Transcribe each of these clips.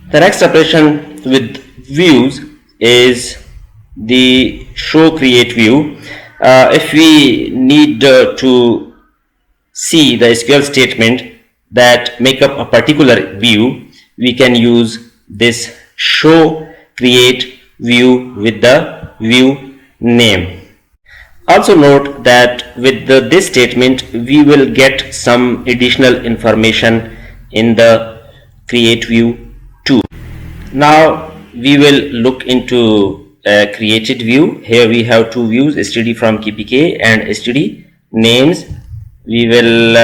The next operation with views is the show create view. If we need to see the SQL statement that make up a particular view, we can use this show create view with the view name. Also note that with this statement we will get some additional information in the create view too. Now we will look into a created view. Here we have two views, std from kpk and std names. We will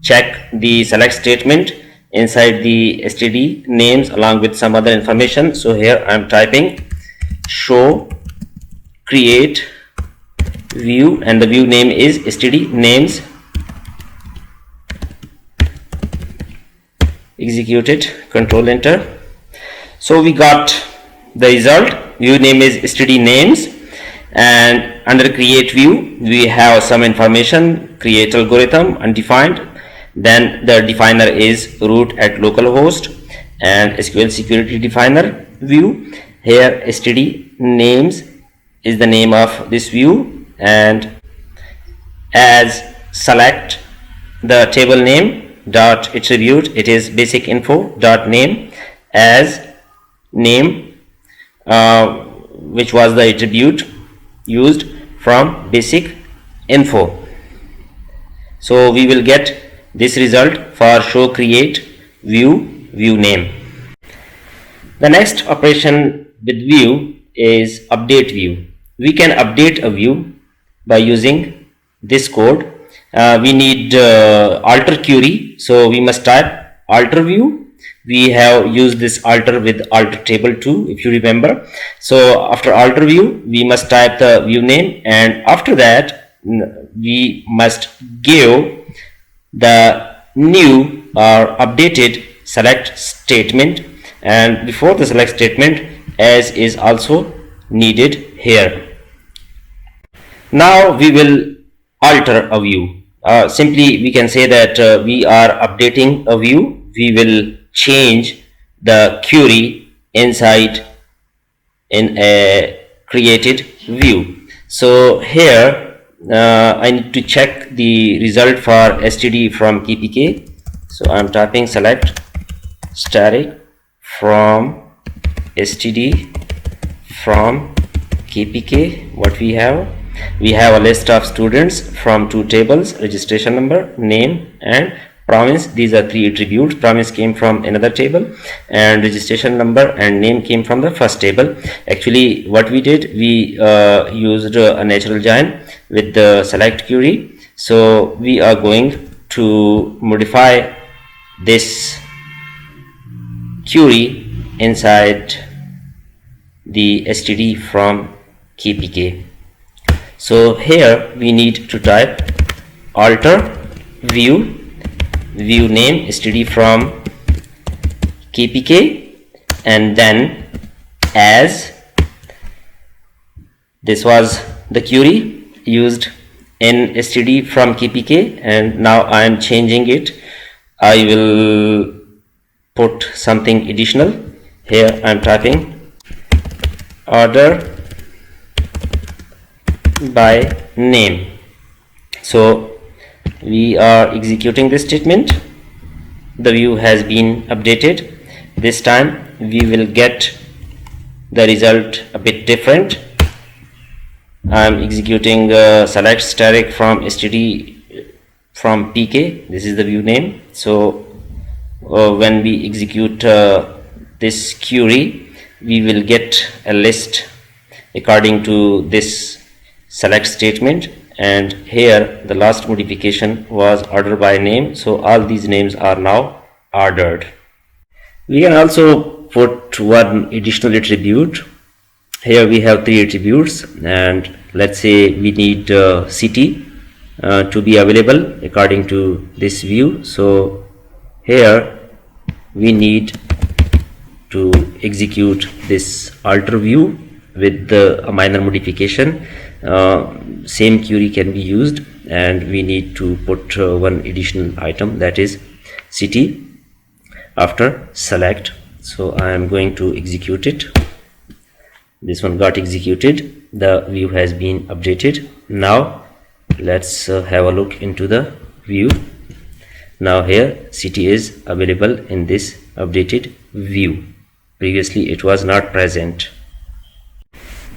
check the select statement inside the std names along with some other information. So here I am typing show create view and the view name is std names. Execute it, control enter. So we got the result. View name is std names, and under create view we have some information: create algorithm undefined, then the definer is root at localhost, and SQL security definer view. Here std names is the name of this view, and as select the table name dot attribute, it is basic info dot name as name, which was the attribute used from basic info. So we will get this result for show create view name. The next operation with view is update view. We can update a view by using this code. We need alter query, so we must type alter view. We have used this alter with alter table too, if you remember. So after alter view we must type the view name, and after that we must give the new or updated select statement, and before the select statement as is also needed here. Now we will alter a view. Simply we can say that we are updating a view. We will change the query inside in a created view. So here I need to check the result for std from kpk. So I'm typing select static from std from kpk. What we have a list of students from two tables: registration number, name, and province. These are three attributes. Province came from another table, and registration number and name came from the first table. Actually what we did, we used a natural join with the select query. So we are going to modify this query inside the std from kpk. So here we need to type alter view name std from kpk, and then as this was the query used in std from kpk, and now I am changing it. I will put something additional. Here I am typing order by name. So we are executing this statement. The view has been updated. This time we will get the result a bit different. I am executing select static from std from pk. This is the view name. So when we execute this query, we will get a list according to this select statement, and here the last modification was order by name. So all these names are now ordered. We can also put one additional attribute. Here we have three attributes, and let's say we need city to be available according to this view. So here we need to execute this alter view with a minor modification. Same query can be used, and we need to put one additional item, that is city after select So I am going to execute it. This one got executed. The view has been updated. Now let's have a look into the view. Now here city is available in this updated view. Previously it was not present.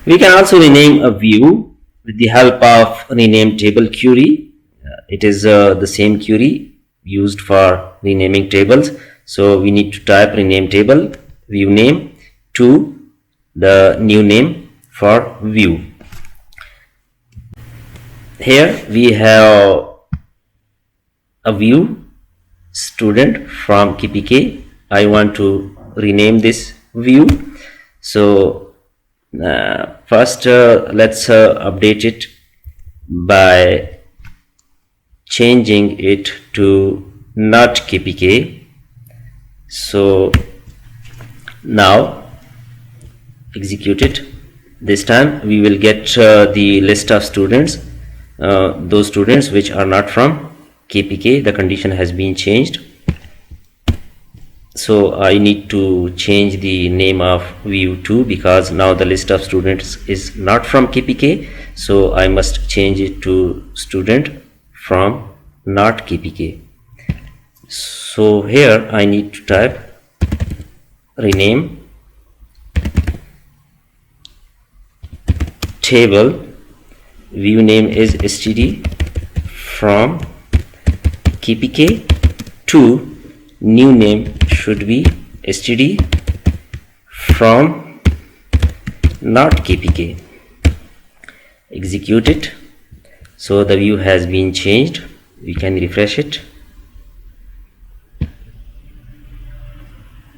We can also rename a view with the help of rename table query. It is the same query used for renaming tables. So we need to type rename table view name to the new name for view. Here we have a view student from KPK. I want to rename this view. So first let's update it by changing it to not KPK. So now execute it. This time we will get the list of students, those students which are not from KPK. The condition has been changed. So I need to change the name of view to, because now the list of students is not from KPK. So I must change it to student from not KPK. So here I need to type rename table view name is std from KPK to new name should be std from not KPK. Execute it. So the view has been changed. We can refresh it.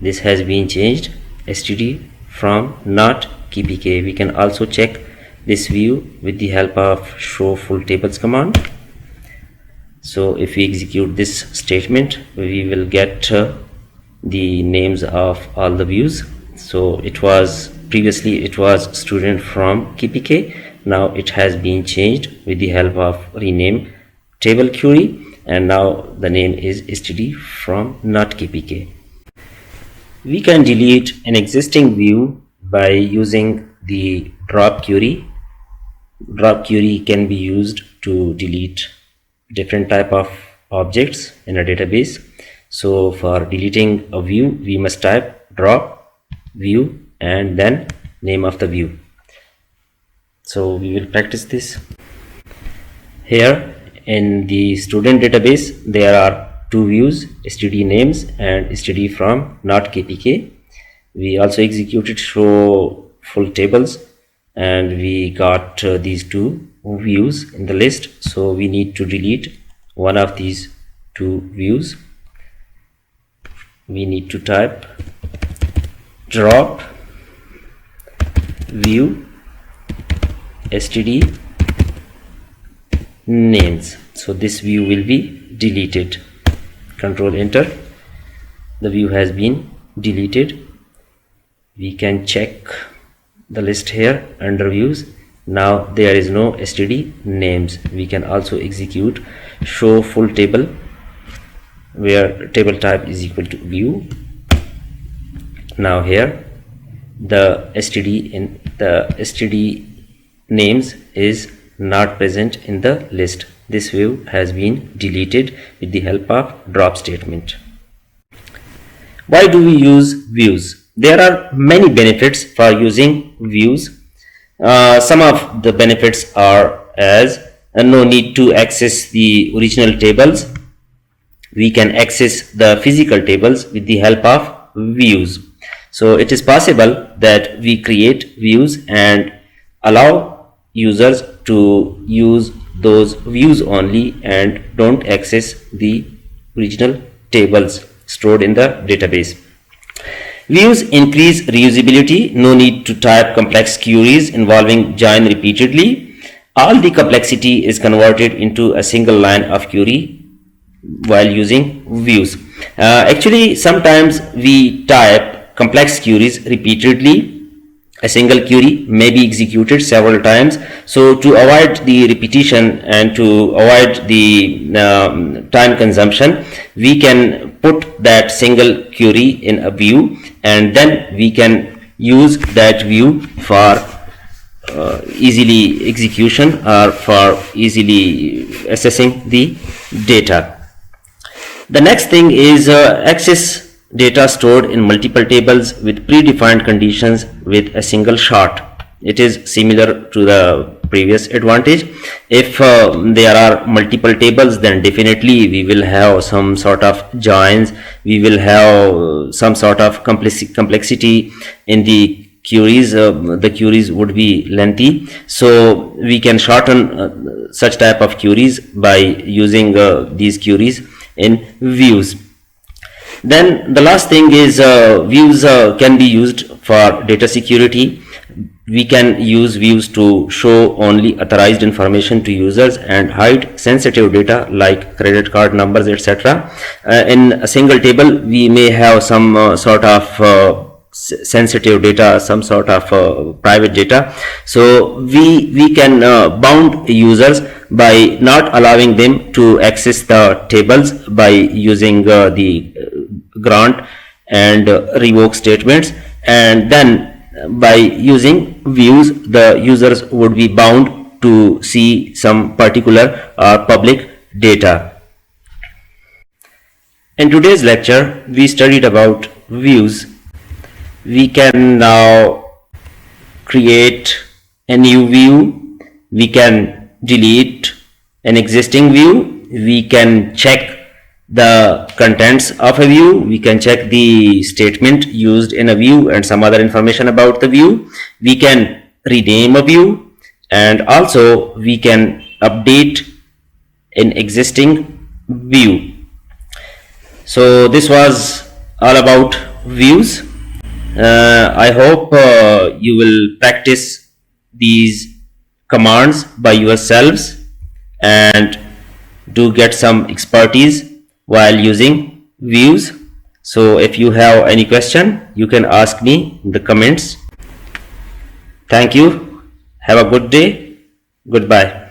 This has been changed, std from not KPK. We can also check this view with the help of show full tables command. So if we execute this statement, we will get the names of all the views. So it was previously it was student from KPK. Now it has been changed with the help of rename table query, and now the name is std from not KPK. We can delete an existing view by using the drop query. Drop query can be used to delete different type of objects in a database. So for deleting a view, we must type drop view and then name of the view. So we will practice this. Here in the student database there are two views, std names and std from not KPK. We also executed show full tables and we got these two views in the list. So we need to delete one of these two views. We need to type drop view std names. So this view will be deleted. Control enter. The view has been deleted. We can check the list here under views. Now there is no std names. We can also execute show full table where table type is equal to view. Now here the std names is not present in the list. This view has been deleted with the help of drop statement. Why do we use views? There are many benefits for using views. Some of the benefits are as no need to access the original tables. We can access the physical tables with the help of views. So it is possible that we create views and allow users to use those views only and don't access the original tables stored in the database. Views increase reusability. No need to type complex queries involving join repeatedly. All the complexity is converted into a single line of query while using views. Actually, sometimes we type complex queries repeatedly a single query may be executed several times. So to avoid the repetition and to avoid the time consumption, we can put that single query in a view, and then we can use that view for easily execution or for easily assessing the data. The next thing is access data stored in multiple tables with predefined conditions with a single shot. It is similar to the previous advantage. If there are multiple tables, then definitely we will have some sort of joins, we will have some sort of complexity in the queries. The queries would be lengthy, so we can shorten such type of queries by using these queries in views. Then the last thing is views can be used for data security. We can use views to show only authorized information to users and hide sensitive data like credit card numbers, etc. In a single table, we may have some sort of sensitive data, some sort of private data. So we can bound users by not allowing them to access the tables by using the grant and revoke statements, and then by using views the users would be bound to see some particular public data. In today's lecture we studied about views. We can now create a new view, we can delete an existing view, we can check the contents of a view, we can check the statement used in a view and some other information about the view, we can rename a view, and also we can update an existing view. So this was all about views. I hope you will practice these commands by yourselves and do get some expertise while using views. So if you have any question, you can ask me in the comments. Thank you. Have a good day. Goodbye.